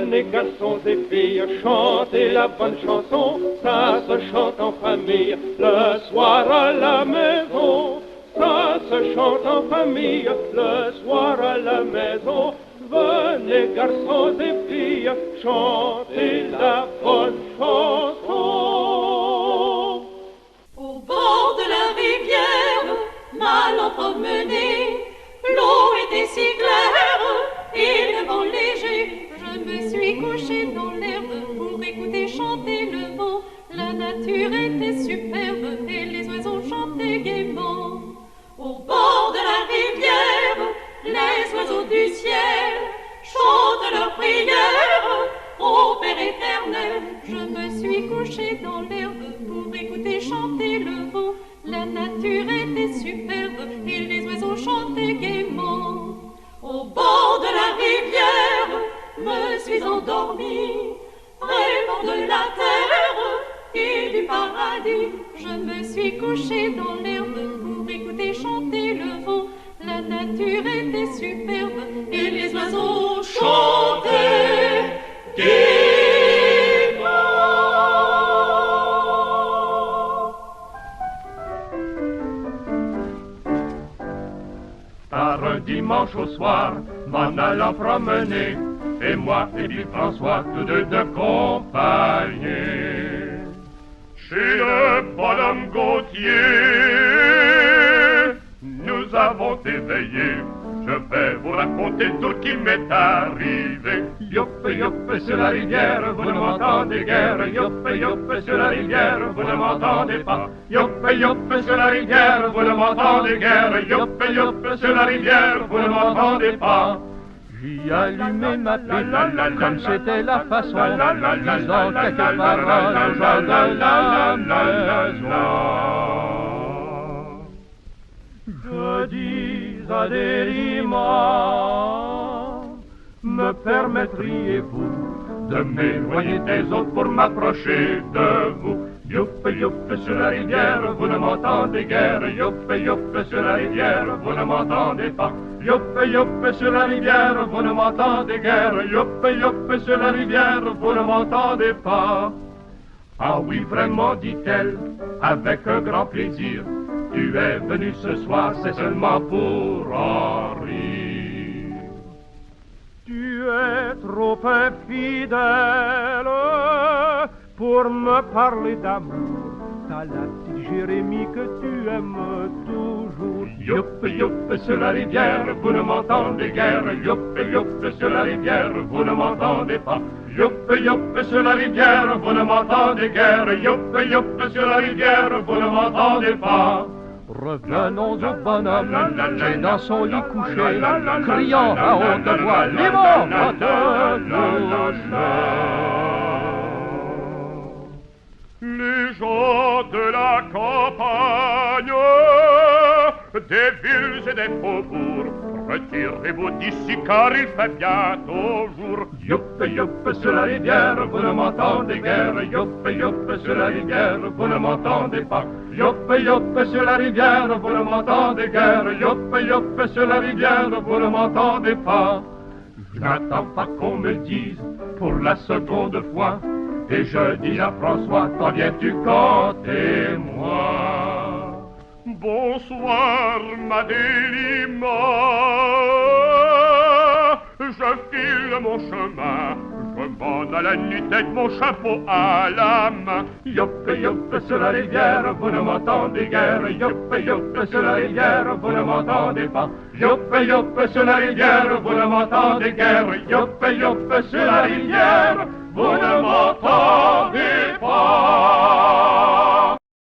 Venez garçons et filles, chantez la bonne chanson, ça se chante en famille, le soir à la maison. Ça se chante en famille, le soir à la maison. Venez garçons et filles, chantez la bonne chanson. Au bord de la rivière, m'allant promener, l'eau était si claire et le vent léger. Je me suis couchée dans l'herbe pour écouter chanter le vent. La nature était superbe et les oiseaux chantaient gaiement. Au bord de la rivière, les oiseaux du ciel chantent leurs prières au Père éternel. Je me suis couchée dans l'herbe pour écouter chanter le vent. La nature était superbe et les oiseaux chantaient gaiement. Au bord de la rivière, me suis endormie, rêvant de la terre et du paradis. Je me suis couchée dans l'herbe pour écouter chanter le vent. La nature était superbe et les oiseaux chantaient gaiement. Par un dimanche au soir, m'en allant promener, et moi et Bill François, tous deux de compagnie. Chez le bonhomme Gautier, nous avons éveillé. Je vais vous raconter tout ce qui m'est arrivé. Youp, youp, sur la rivière, vous ne m'entendez guère. Youp, youp, sur la rivière, vous ne m'entendez pas. Youp, youp, sur la rivière, vous ne m'entendez guère. Youp, youp, sur la rivière, vous ne m'entendez pas. J'y allumai ma pipe, comme c'était la façon, disant quelques paroles aux gens de la maison. Je dis à des rimans, me permettriez-vous de m'éloigner des autres pour m'approcher de vous? Youp, youp, sur la rivière, vous ne m'entendez guère. Youp, youp, sur la rivière, vous ne m'entendez pas. Youp, youp, sur la rivière, vous ne m'entendez guère. Youp, youp, sur la rivière, vous ne m'entendez pas. Ah oui, vraiment, dit-elle, avec un grand plaisir. Tu es venu ce soir, c'est seulement pour en rire. Tu es trop infidèle pour me parler d'amour. T'as la petite Jérémie que tu aimes toujours. Youp, youp, sur la rivière, vous ne m'entendez guère. Youp, youp, sur la rivière, vous ne m'entendez pas. Youp, youp, sur la rivière, vous ne m'entendez guère. Youp, youp, sur la rivière, vous ne m'entendez pas. Revenons au bonhomme, qui est dans son lit couché, criant à haute voix, les morts vont te toucher. Les gens de la campagne, des villes et des faubourgs, retirez-vous d'ici car il fait bientôt jour. Youp, youp, sur la rivière, vous ne m'entendez guère. Youp, youp, sur la rivière, vous ne m'entendez pas. Youp, youp, sur la rivière, vous ne m'entendez guère. Youp, youp, sur la rivière, vous ne m'entendez pas. Je n'attends pas qu'on me dise pour la seconde fois. Et je dis à François, quand viens-tu canter moi? Bonsoir, ma Délima, je file mon chemin, je m'en à la nuit avec mon chapeau à la main. Youp, youp, sur la rivière, vous ne m'entendez guère. Youp, youp, sur la rivière, vous ne m'entendez pas. Youp, youp, sur la rivière, vous ne m'entendez guère. Youp, youp, sur la rivière, vous ne m'entendez pas.